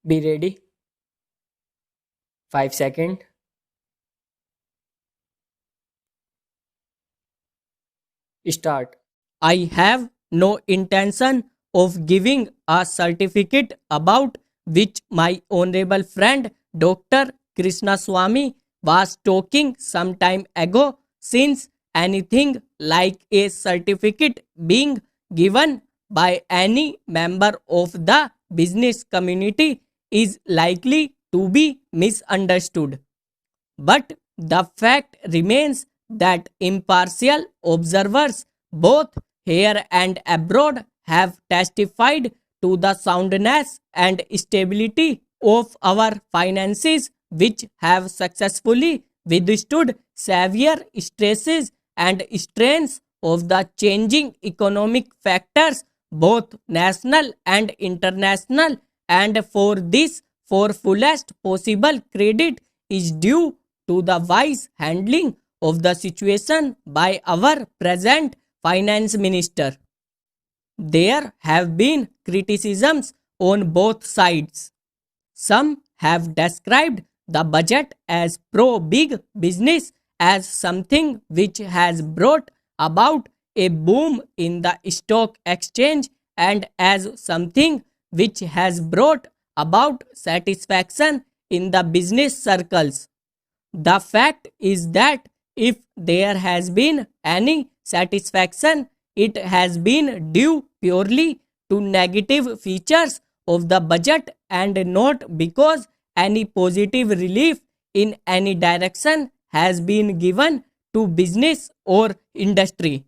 Be ready. 5 seconds. Start. I have no intention of giving a certificate about which my honorable friend Dr. Krishna Swami was talking some time ago, since anything like a certificate being given by any member of the business community is likely to be misunderstood. But the fact remains that impartial observers, both here and abroad, have testified to the soundness and stability of our finances, which have successfully withstood severe stresses and strains of the changing economic factors, both national and international. And for this, for fullest possible credit is due to the wise handling of the situation by our present finance minister. There have been criticisms on both sides. Some have described the budget as pro big business, as something which has brought about a boom in the stock exchange, and as something which has brought about satisfaction in the business circles. The fact is that if there has been any satisfaction, it has been due purely to negative features of the budget, and not because any positive relief in any direction has been given to business or industry.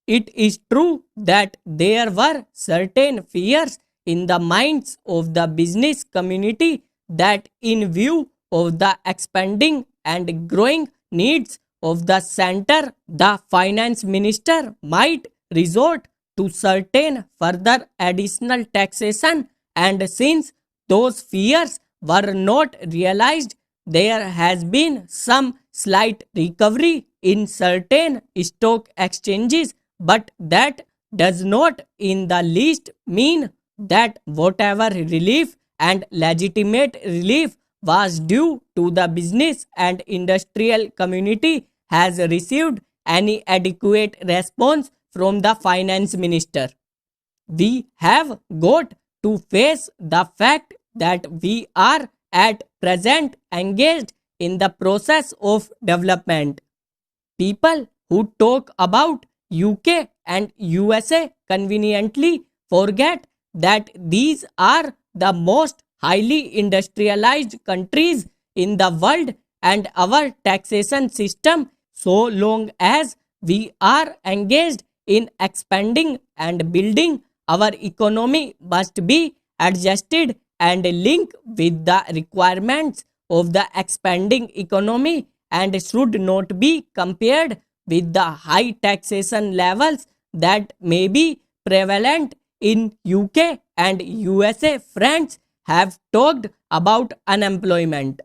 It is true that there were certain fears in the minds of the business community that, in view of the expanding and growing needs of the center, the finance minister might resort to certain further additional taxation. And since those fears were not realized, there has been some slight recovery in certain stock exchanges, but that does not in the least mean that whatever relief and legitimate relief was due to the business and industrial community has received any adequate response from the finance minister. We have got to face the fact that we are at present engaged in the process of development. People who talk about UK and USA conveniently forget that these are the most highly industrialized countries in the world, and our taxation system, so long as we are engaged in expanding and building our economy, must be adjusted and linked with the requirements of the expanding economy, and should not be compared with the high taxation levels that may be prevalent in UK and USA. Friends have talked about unemployment,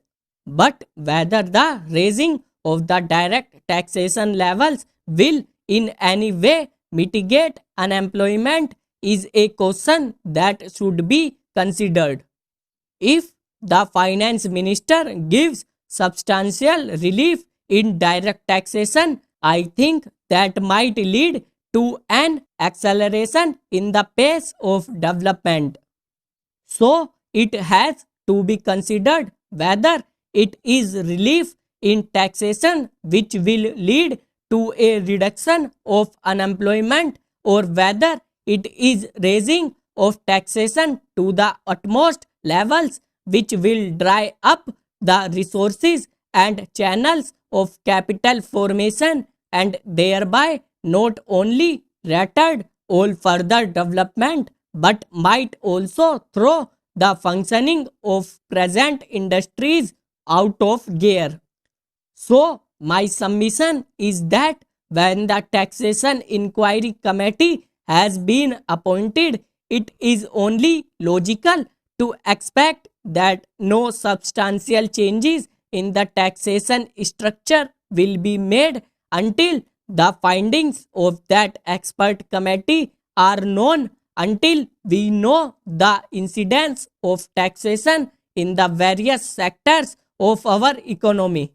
but whether the raising of the direct taxation levels will in any way mitigate unemployment is a question that should be considered. If the finance minister gives substantial relief in direct taxation, I think that might lead to an acceleration in the pace of development. So, it has to be considered whether it is relief in taxation which will lead to a reduction of unemployment, or whether it is raising of taxation to the utmost levels which will dry up the resources and channels of capital formation, and thereby not only retard all further development but might also throw the functioning of present industries out of gear. So, my submission is that when the Taxation Inquiry Committee has been appointed, it is only logical to expect that no substantial changes in the taxation structure will be made until the findings of that expert committee are known until we know the incidence of taxation in the various sectors of our economy.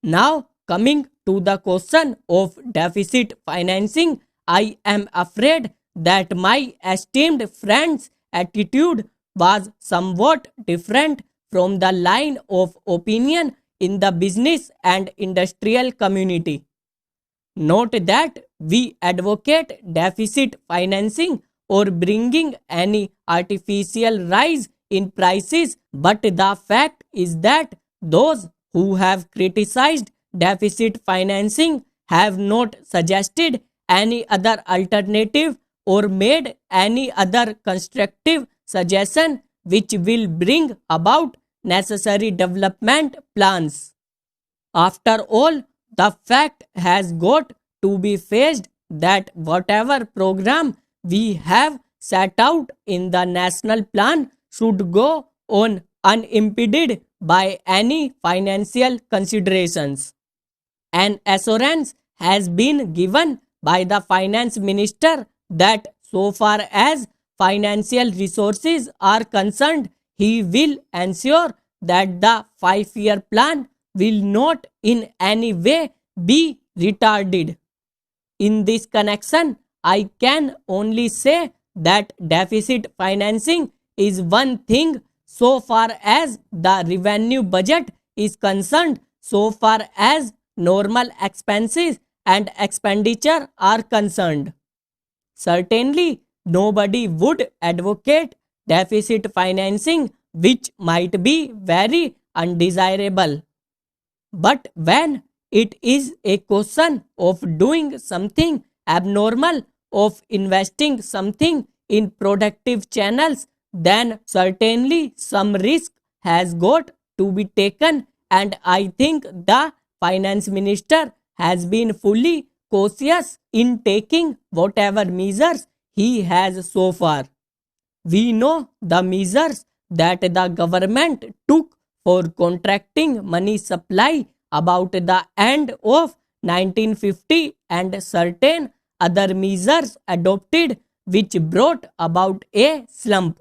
Now, coming to the question of deficit financing, I am afraid that my esteemed friend's attitude was somewhat different from the line of opinion in the business and industrial community. Note that we advocate deficit financing or bringing any artificial rise in prices, but the fact is that those who have criticized deficit financing have not suggested any other alternative or made any other constructive suggestion which will bring about necessary development plans. After all, the fact has got to be faced that whatever program we have set out in the national plan should go on unimpeded by any financial considerations. An assurance has been given by the finance minister that so far as financial resources are concerned, he will ensure that the 5-year plan will not in any way be retarded. In this connection, I can only say that deficit financing is one thing so far as the revenue budget is concerned, so far as normal expenses and expenditure are concerned. Certainly, nobody would advocate deficit financing, which might be very undesirable. But when it is a question of doing something abnormal, of investing something in productive channels, then certainly some risk has got to be taken, and I think the finance minister has been fully cautious in taking whatever measures he has so far. We know the measures that the government took for contracting money supply about the end of 1950 and certain other measures adopted which brought about a slump.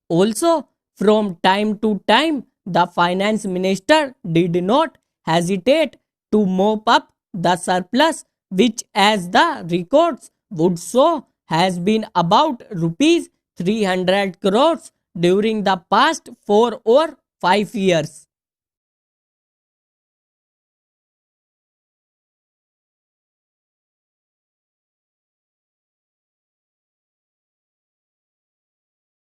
Also, from time to time, the finance minister did not hesitate to mop up the surplus, which, as the records would show, has been about rupees 300 crores during the past 4 or 5 years.